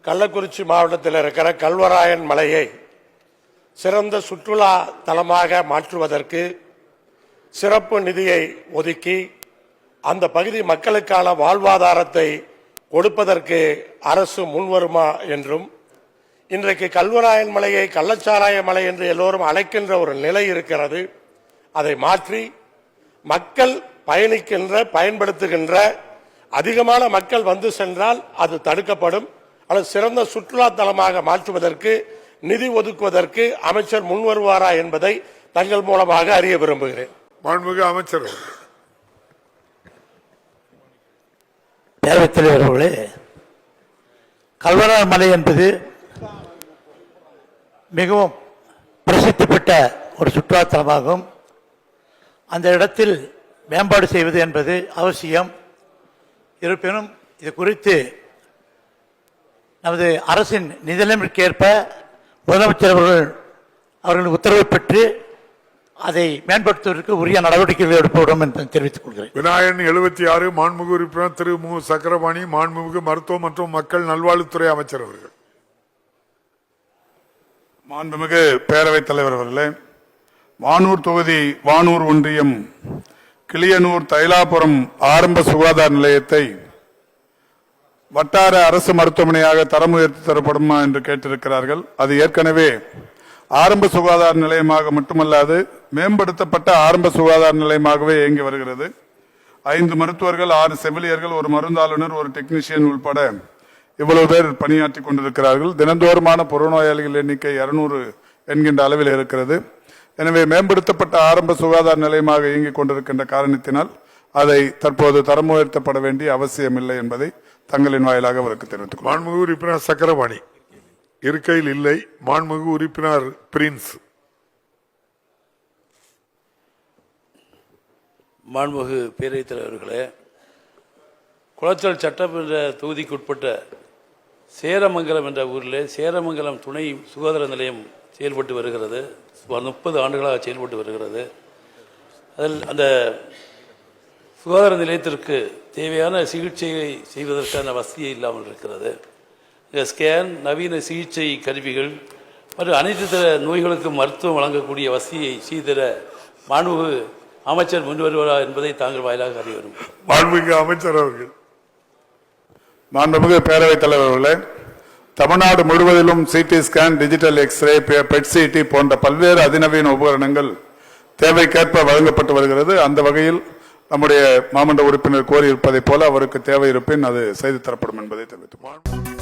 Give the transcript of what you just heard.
கள்ளக்குறிச்சி மாவட்டத்தில் இருக்கிற கல்வராயன் மலையை சிறந்த சுற்றுலா தலமாக மாற்றுவதற்கு சிறப்பு நிதியை ஒதுக்கி அந்த பகுதி மக்களுக்கான வாழ்வாதாரத்தை கொடுப்பதற்கு அரசு முன்வருமா என்றும், இன்றைக்கு கல்வராயன் மலையை கள்ளச்சாராய மலை என்று எல்லோரும் அழைக்கின்ற ஒரு நிலை இருக்கிறது. அதை மாற்றி மக்கள் பயன்படுத்துகின்ற அதிகமான மக்கள் வந்து சென்றால் அது தடுக்கப்படும். அல்லது சிறந்த சுற்றுலா தலமாக மாற்றுவதற்கு நிதி ஒதுக்குவதற்கு அமைச்சர் முன்வருவாரா என்பதை தங்கள் மூலமாக அறிய விரும்புகிறேன். மாண்புமிகு அமைச்சர். பேரவைத் தலைவர் அவர்களே, கல்வராயன் மலை என்பது மிகவும் பிரசித்தி பெற்ற ஒரு சுற்றுலாத்தலமாகும். அந்த இடத்தில் மேம்பாடு செய்வது என்பது அவசியம். இருப்பினும் இது குறித்து நமது அரசின் நிதிநிலைமைக்கேற்ப முதலமைச்சர் அவர்கள் உத்தரவை பெற்று அதை மேம்படுத்துவதற்கு உரிய நடவடிக்கைகள் எடுக்கப்படும் என்று தெரிவித்துக் கொள்கிறேன். விநாயகன் 76 மாண்புமிகு உறுப்பினர் திரு மு சக்கரபாணி, மாண்புமிகு மருத்துவம் மற்றும் மக்கள் நல்வாழ்வுத்துறை அமைச்சர் அவர்கள். மாண்புமிகு பேரவைத் தலைவர் அவர்களே, வானூர் தொகுதி வானூர் ஒன்றியம் கிளியனூர் தைலாபுரம் ஆரம்ப சுகாதார நிலையத்தை வட்டார அரசு மருத்துவமனையாக தரம் உயர்த்தி தரப்படுமா என்று கேட்டிருக்கிறார்கள். அது ஏற்கனவே ஆரம்ப சுகாதார நிலையமாக மட்டுமல்லாது மேம்படுத்தப்பட்ட ஆரம்ப சுகாதார நிலையமாகவே இயங்கி வருகிறது. 5 மருத்துவர்கள், 6 செவிலியர்கள், 1 மருந்தாளுநர், 1 டெக்னீஷியன் உள்பட இவ்வளவு பேர் பணியாற்றி கொண்டிருக்கிறார்கள். தினந்தோறுமான புறநோயாளிகள் எண்ணிக்கை 200 என்கின்ற அளவில் இருக்கிறது. எனவே மேம்படுத்தப்பட்ட ஆரம்ப சுகாதார நிலையமாக இயங்கிக் கொண்டிருக்கின்ற காரணத்தினால் அதை தற்போது தரம் உயர்த்தப்பட வேண்டிய அவசியம் இல்லை என்பதை தங்களின் வாயிலாக அவருக்கு தெரிவித்துக் கொள்கிறேன். மாண்புமிகு உறுப்பினர் சக்கரபாணி இருக்கையில் இல்லை. மாண்புமிகு உறுப்பினர் பிரின்ஸ். மாண்புமிகு பேரவைத் தலைவர்களே, குளச்சல் சட்டமன்ற தொகுதிக்குட்பட்ட சேரமங்கலம் என்ற ஊரில் சேரமங்கலம் துணை சுகாதார நிலையம் செயல்பட்டு வருகிறது. 30 ஆண்டுகளாக செயல்பட்டு வருகிறது. அதில் அந்த சுகாதார நிலையத்திற்கு தேவையான சிகிச்சையை செய்வதற்கான வசதியே இல்லாமல் இருக்கிறது. ஸ்கேன், நவீன சிகிச்சை கருவிகள் மற்றும் அனைத்து தர நோய்களுக்கும் மருத்துவம் வழங்கக்கூடிய வசதியை செய்திட மாண்புமிகு அமைச்சர் முன்வருவாரா என்பதை தாங்கள் வாயிலாக அறிய விரும்புகிறேன். மாண்புமிகு அமைச்சர் அவர்கள். மாண்புமிகு பேரவைத் தலைவர்களே, தமிழ்நாடு முழுவதிலும் CT scan, digital X ray, PET CT போன்ற பல்வேறு அதிநவீன உபகரணங்கள் தேவைக்கேற்ப வழங்கப்பட்டு வருகிறது. அந்த வகையில் நம்முடைய மாமன்ற உறுப்பினர் கோரியிருப்பதை போல அவருக்கு தேவை இருப்பின் அது செய்து தரப்படும் என்பதை தெரிவித்துக் கொள்கிறேன்.